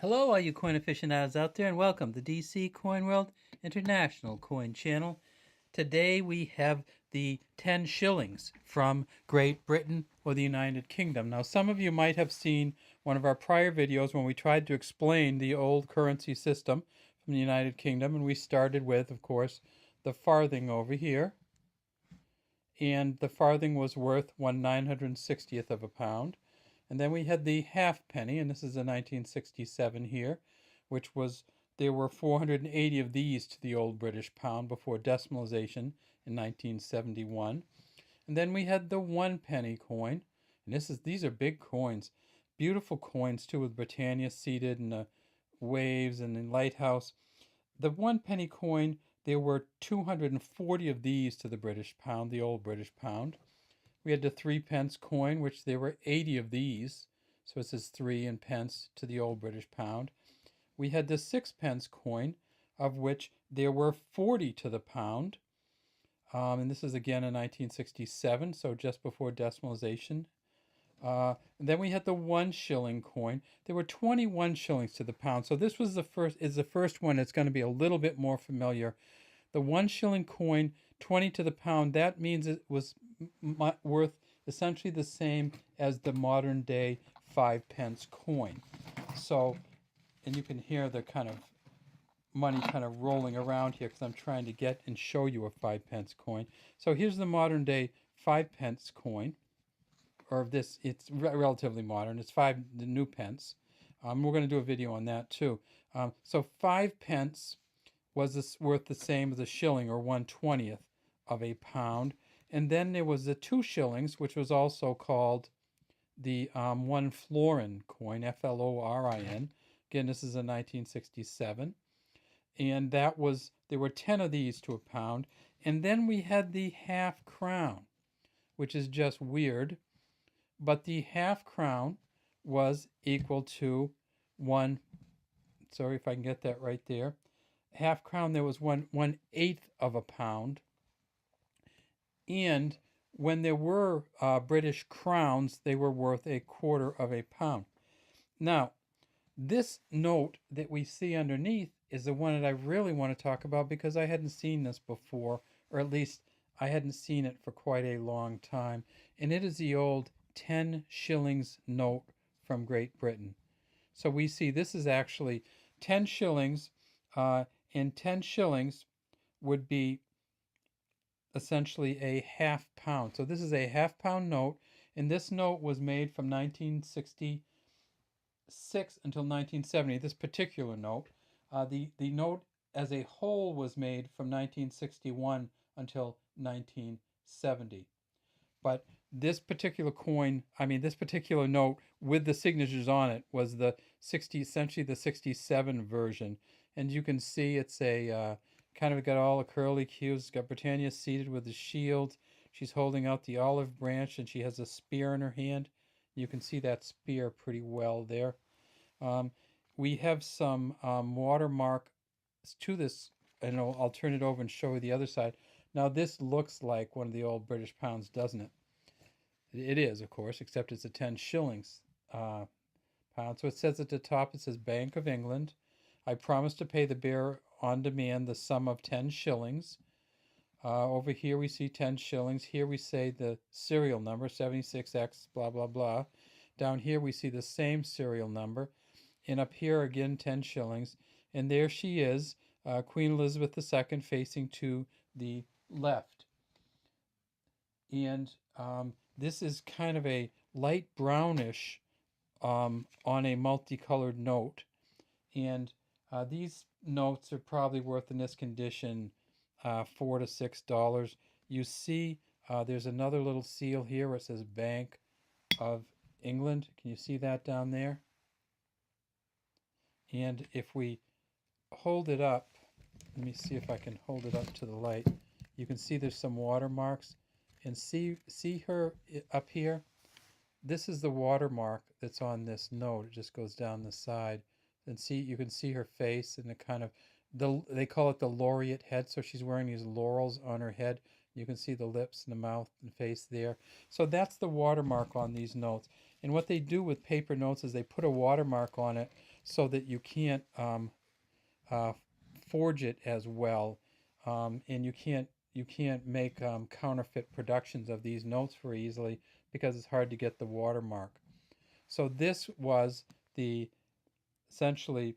Hello, all you coin aficionados out there, and welcome to DC Coin World International Coin Channel. Today we have the 10 shillings from Great Britain or the United Kingdom. Now, some of you might have seen one of our prior videos when we tried to explain the old currency system from the United Kingdom, and we started with, of course, the farthing over here. And the farthing was worth 1/960th of a pound. And then we had the halfpenny, and this is a 1967 here, which was, there were 480 of these to the old British pound before decimalization in 1971. And then we had the 1 penny coin, and these are big coins, beautiful coins too, with Britannia seated and the waves and the lighthouse. The 1 penny coin, there were 240 of these to the British pound, the old British pound. We had the 3 pence coin, which there were 80 of these. So it says 3 and pence to the old British pound. We had the 6 pence coin, of which there were 40 to the pound. And this is again in 1967, so just before decimalization. And then we had the 1 shilling coin. There were 21 shillings to the pound. So this was the first one. It's going to be a little bit more familiar. The 1 shilling coin, 20 to the pound, that means it was worth essentially the same as the modern day 5 pence coin. So, and you can hear the kind of money kind of rolling around here because I'm trying to get and show you a 5 pence coin. So here's the modern day 5 pence coin, or this, it's relatively modern. It's the new pence. We're going to do a video on that too. So 5 pence was worth the same as a shilling, or 1/20th of a pound. And then there was the 2 shillings, which was also called the 1 florin coin, Florin. Again, this is a 1967. And that was, there were 10 of these to a pound. And then we had the half crown, which is just weird. But the half crown was equal to sorry if I can get that right there. Half crown, there was 1/8 of a pound. And when there were British crowns, they were worth 1/4 of a pound. Now, this note that we see underneath is the one that I really want to talk about because I hadn't seen this before, or at least I hadn't seen it for quite a long time. And it is the old 10 shillings note from Great Britain. So we see this is actually 10 shillings, and 10 shillings would be essentially a half pound. So this is a half pound note, and this note was made from 1966 until 1970. This particular note, the note as a whole was made from 1961 until 1970. But this particular coin, this particular note with the signatures on it was essentially the 67 version. And you can see it's a kind of got all the curly cues. It's got Britannia seated with the shield. She's holding out the olive branch, and she has a spear in her hand. You can see that spear pretty well there. We have some watermark to this, and I'll turn it over and show you the other side. Now this looks like one of the old British pounds, doesn't it? It is, of course, except it's a 10 shillings pound. So it says at the top, it says Bank of England. I promise to pay the bearer on demand the sum of 10 shillings. Over here we see 10 shillings. Here we say the serial number, 76X, blah, blah, blah. Down here we see the same serial number. And up here again, 10 shillings. And there she is, Queen Elizabeth II, facing to the left. And this is kind of a light brownish on a multicolored note. And these notes are probably worth, in this condition, $4 to $6. You see there's another little seal here where it says Bank of England. Can you see that down there? And if we hold it up, let me see if I can hold it up to the light. You can see there's some watermarks. And see her up here? This is the watermark that's on this note. It just goes down the side. And you can see her face, and the kind of, they call it the laureate head. So she's wearing these laurels on her head. You can see the lips and the mouth and face there. So that's the watermark on these notes. And what they do with paper notes is they put a watermark on it so that you can't uh, forge it as well, and you can't make counterfeit productions of these notes very easily because it's hard to get the watermark. So this was the essentially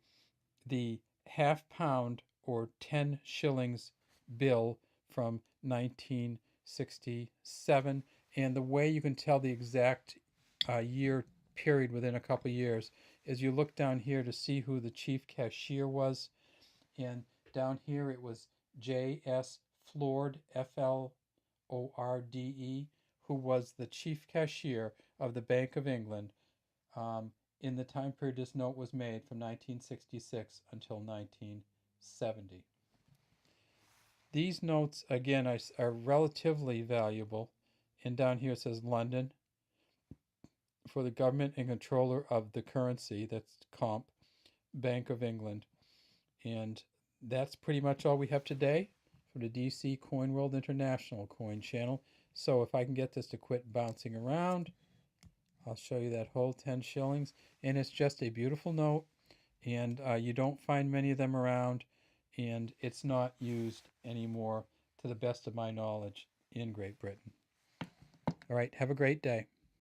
the half pound or 10 shillings bill from 1967. And the way you can tell the exact year period within a couple of years is you look down here to see who the chief cashier was. And down here it was J.S. Florde, Florde, who was the chief cashier of the Bank of England in the time period this note was made from 1966 until 1970. These notes, again, are relatively valuable. And down here it says London for the government and controller of the currency, that's Comp, Bank of England. And that's pretty much all we have today from the DC Coin World International Coin Channel. So if I can get this to quit bouncing around, I'll show you that whole 10 shillings. And it's just a beautiful note. And you don't find many of them around. And it's not used anymore, to the best of my knowledge, in Great Britain. All right, have a great day.